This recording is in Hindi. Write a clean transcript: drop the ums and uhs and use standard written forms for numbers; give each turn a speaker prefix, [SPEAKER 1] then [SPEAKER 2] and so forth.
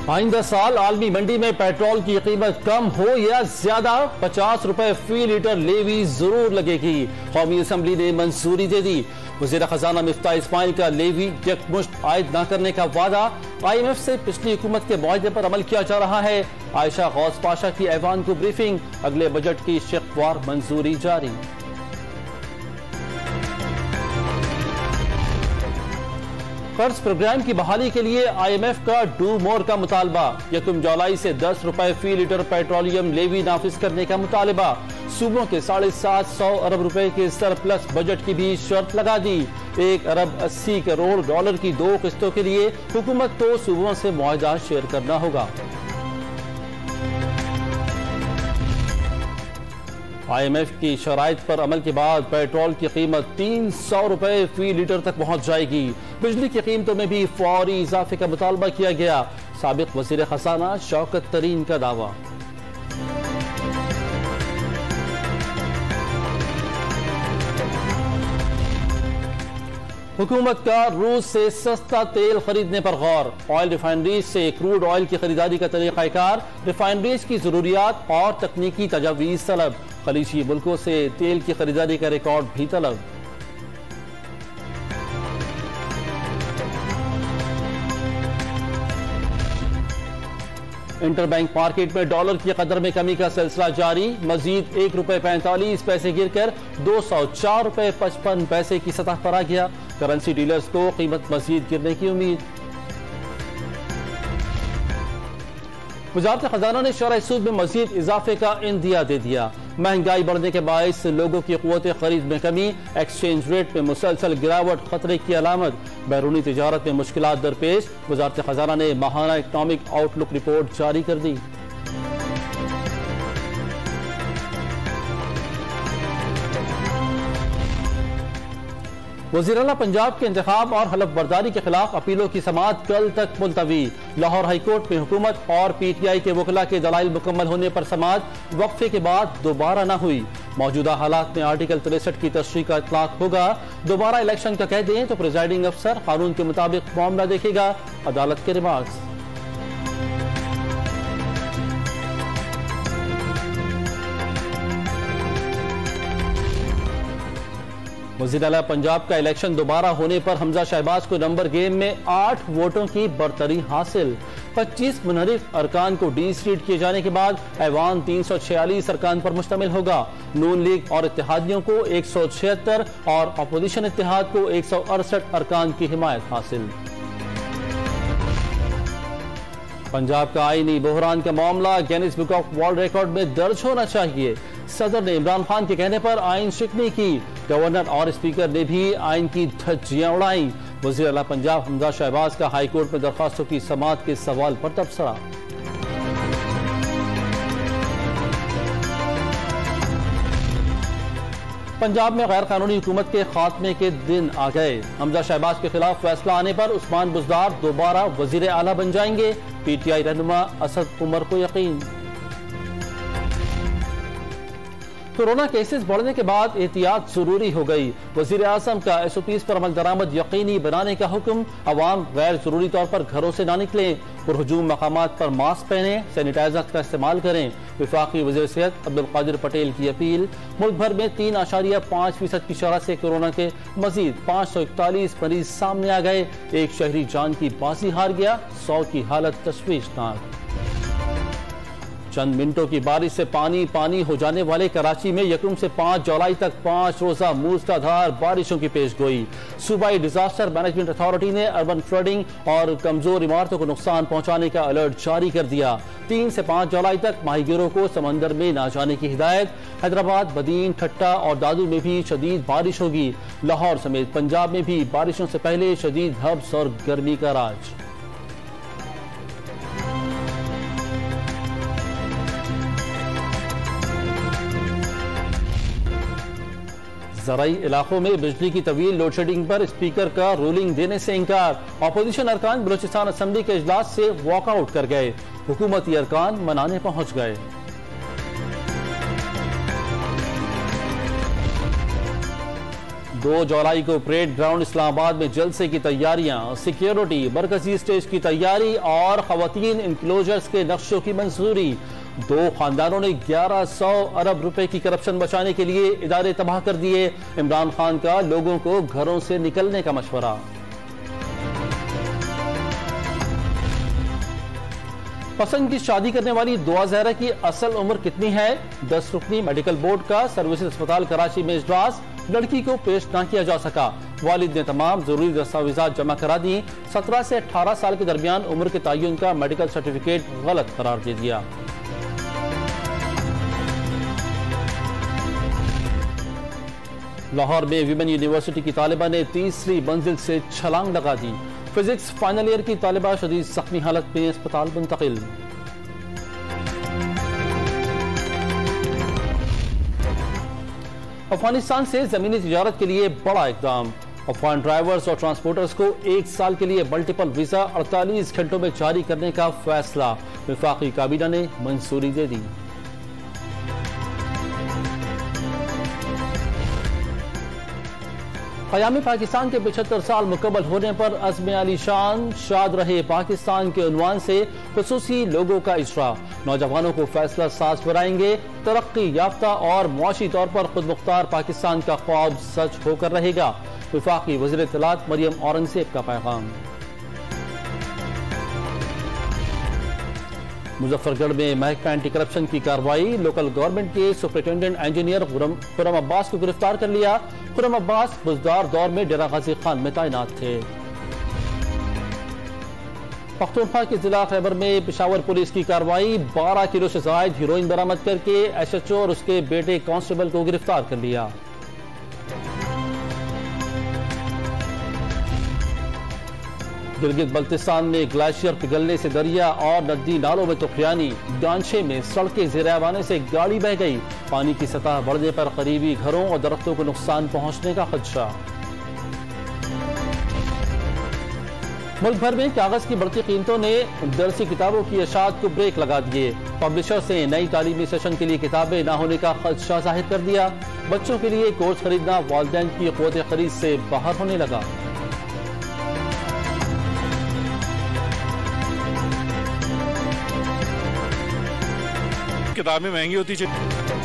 [SPEAKER 1] आइंदा साल आलमी मंडी में पेट्रोल की कीमत कम हो या ज्यादा 50 रुपए फी लीटर लेवी जरूर लगेगी। कौमी असम्बली ने मंजूरी दे दी। वज़ीर खजाना मिफ्ता इस्माइल का लेवी यकमुश्त आयद न करने का वादा। IMF से पिछली हुकूमत के मुआहदे पर अमल किया जा रहा है। आयशा गौस पाशा की ऐवान को ब्रीफिंग। अगले बजट की शिकवार मंजूरी जारी। कर्ज प्रोग्राम की बहाली के लिए IMF का डू मोर का मुतालबा। 1 जुलाई से 10 रुपए फी लीटर पेट्रोलियम लेवी नाफिज करने का मुतालबा। सूबों के 750 अरब रुपए के सरप्लस बजट की भी शर्त लगा दी। 1 अरब 80 करोड़ डॉलर की 2 किस्तों के लिए हुकूमत को सूबों से मुआहदा शेयर करना होगा। IMF की शराइत पर अमल के बाद पेट्रोल की कीमत 300 रुपए फी लीटर तक पहुंच जाएगी। बिजली की कीमतों में भी फौरी इजाफे का मुतालबा किया गया। साबिक वजीर खजाना शौकत तरीन का दावा। हुकूमत का रूस से सस्ता तेल खरीदने पर गौर। ऑयल रिफाइनरीज से क्रूड ऑयल की खरीदारी का तरीकाकार। रिफाइनरीज की जरूरियात और तकनीकी तजावीज तलब। खलीजी मुल्कों से तेल की खरीदारी का रिकॉर्ड भी तलब। इंटरबैंक मार्केट में डॉलर की कदर में कमी का सिलसिला जारी। मजीद 1 रुपए 45 पैसे गिरकर 204 रुपए 55 पैसे की सतह पर आ गया। करेंसी डीलर्स को कीमत मजीद गिरने की उम्मीद। वज़ारत खजाना ने शरह सूद में मजीद इजाफे का इंदिया दे दिया। महंगाई बढ़ने के बायस लोगों की क़ुव्वत खरीद में कमी। एक्सचेंज रेट में मुसलसल गिरावट खतरे की अलामत। बैरूनी तिजारत में मुश्किलात दरपेश। वज़ारत खजाना ने माहाना इकनॉमिक आउटलुक रिपोर्ट जारी कर दी। वज़ीर आला पंजाब के इंतखाब और हलफ बर्दारी के खिलाफ अपीलों की समाअत कल तक मुलतवी। लाहौर हाईकोर्ट में हुकूमत और PTI के वकला के दलाइल मुकम्मल होने पर समाअत वक्फे के बाद दोबारा न हुई। मौजूदा हालात में आर्टिकल 63 की तशरीह का इतलाक होगा। दोबारा इलेक्शन का कह दें तो प्रिजाइडिंग अफसर कानून के मुताबिक मामला देखेगा। अदालत के रिमार्क्स। वज़ीर आला पंजाब का इलेक्शन दोबारा होने पर हमजा शहबाज को नंबर गेम में 8 वोटों की बरतरी हासिल। 25 मुनहरिफ अरकान को डीसीट किए जाने के बाद ऐवान 346 अरकान पर मुश्तमिल होगा। नून लीग और इत्तेहादियों को 176 और अपोजिशन इत्तेहाद को 168 अरकान की हिमायत हासिल। पंजाब का आईनी बहरान का मामला Guinness book of world record में दर्ज होना चाहिए। सदर ने इमरान खान के कहने पर आइन शिकनी की। गवर्नर और स्पीकर ने भी आइन की धज्जियां उड़ाई। वज़ीर आला पंजाब हमजा शहबाज का हाईकोर्ट में दरखास्तों की समाअत के सवाल पर तबसरा। पंजाब में गैर कानूनी हुकूमत के खात्मे के दिन आ गए। हमजा शहबाज के खिलाफ फैसला आने पर उस्मान बुज़दार दोबारा वज़ीर आला बन जाएंगे। PTI रहनुमा असद उमर को यकीन। कोरोना केसेस बढ़ने के बाद एहतियात जरूरी हो गई। वज़ीर आज़म का SOPs पर अमल दरामद यकीनी बनाने का हुक्म। अवाम गैर जरूरी तौर पर घरों से ना निकलें। पुरहुजूम मकामात पर मास्क पहने, सैनिटाइजर का इस्तेमाल करें। वफाकी वज़ीर सेहत अब्दुल कादिर पटेल की अपील। मुल्क भर में 3.5% की शरह से कोरोना के मजीद 541 मरीज सामने आ गए। एक शहरी जान की बाजी हार गया। 100 की हालत तशवीशनाक। चंद मिनटों की बारिश से पानी पानी हो जाने वाले कराची में 1 से 5 जुलाई तक 5 रोजा मूसलाधार बारिशों की पेशगोई। सूबाई डिजास्टर मैनेजमेंट अथॉरिटी ने अर्बन फ्लडिंग और कमजोर इमारतों को नुकसान पहुंचाने का अलर्ट जारी कर दिया। 3 से 5 जुलाई तक माहीगिरों को समंदर में न जाने की हिदायत। हैदराबाद, बदीन, ठट्टा और दादू में भी शदीद बारिश होगी। लाहौर समेत पंजाब में भी बारिशों से पहले शदीद हब्स और गर्मी का राज। ज़राई इलाकों में बिजली की तवील लोड शेडिंग पर स्पीकर का रूलिंग देने से इनकार। अपोजिशन अरकान बलूचिस्तान असम्बली के इजलास से वॉकआउट कर गए। हुकूमती अरकान मनाने पहुंच गए। 2 जुलाई को परेड ग्राउंड इस्लामाबाद में जलसे की तैयारियां, सिक्योरिटी, मरकजी स्टेज की तैयारी और खवातीन इंक्लोजर्स के नक्शों की मंजूरी। 2 खानदानों ने 1100 अरब रुपए की करप्शन बचाने के लिए इदारे तबाह कर दिए। इमरान खान का लोगों को घरों से निकलने का मशवरा। पसंद की शादी करने वाली दुआ ज़हरा की असल उम्र कितनी है? 10 रुकनी मेडिकल बोर्ड का सर्विसेज अस्पताल कराची में इजलास, लड़की को पेश ना किया जा सका। वालिद ने तमाम जरूरी दस्तावेजात जमा करा दी। 17 से 18 साल के दरमियान उम्र के तयन का मेडिकल सर्टिफिकेट गलत करार दे दिया। लाहौर में विमेन यूनिवर्सिटी की तालिबा ने तीसरी मंजिल से छलांग लगा दी। फिजिक्स फाइनल ईयर की तालिबा शदीद जख्मी हालत में अस्पताल मुंतकिल। अफगानिस्तान से जमीनी तिजारत के लिए बड़ा इकदाम। अफगान ड्राइवर्स और ट्रांसपोर्टर्स को 1 साल के लिए मल्टीपल वीजा 48 घंटों में जारी करने का फैसला। वफाकी काबीना ने मंजूरी दे दी। क़याम पाकिस्तान के 75 साल मुकम्मल होने पर अज़्म आलीशान शाद रहे पाकिस्तान के उन्वान से खुसूसी लोगों का इजरा। नौजवानों को फैसला साज बनाएंगे। तरक्की याफ्ता और मुआशी तौर पर खुद मुख्तार पाकिस्तान का ख्वाब सच होकर रहेगा। वफाकी वज़ीर इत्तलात मरियम औरंगज़ेब का पैगाम। मुजफ्फरगढ़ में महकमा एंटी करप्शन की कार्रवाई। लोकल गवर्नमेंट के सुपरिटेंडेंट इंजीनियर खुर्रम अब्बास को गिरफ्तार कर लिया। खुर्रम अब्बास बुजदार दौर में डेरा गाजी खान में तैनात थे। पख्तूनख्वा के जिला खैबर में पेशावर पुलिस की कार्रवाई। 12 किलो से ज्यादा हीरोइन बरामद करके एसएचओ और उसके बेटे कांस्टेबल को गिरफ्तार कर लिया। गिलगित बल्तिस्तान में ग्लेशियर पिघलने से दरिया और नदी नालों में तुफियानी। गांछे में सड़कें ज़ेर-ए-आब आने से गाड़ी बह गई। पानी की सतह बढ़ने पर करीबी घरों और दरख्तों को नुकसान पहुंचने का खदशा। मुल्क भर में कागज की बढ़ती कीमतों ने दरसी किताबों की इशाअत को ब्रेक लगा दिए। पब्लिशर से नई तालीमी सेशन के लिए किताबें न होने का खदशा जाहिर कर दिया। बच्चों के लिए कोर्स खरीदना वालिदैन की क़ुव्वत खरीद से बाहर होने लगा।
[SPEAKER 2] किताबें महंगी होती चली।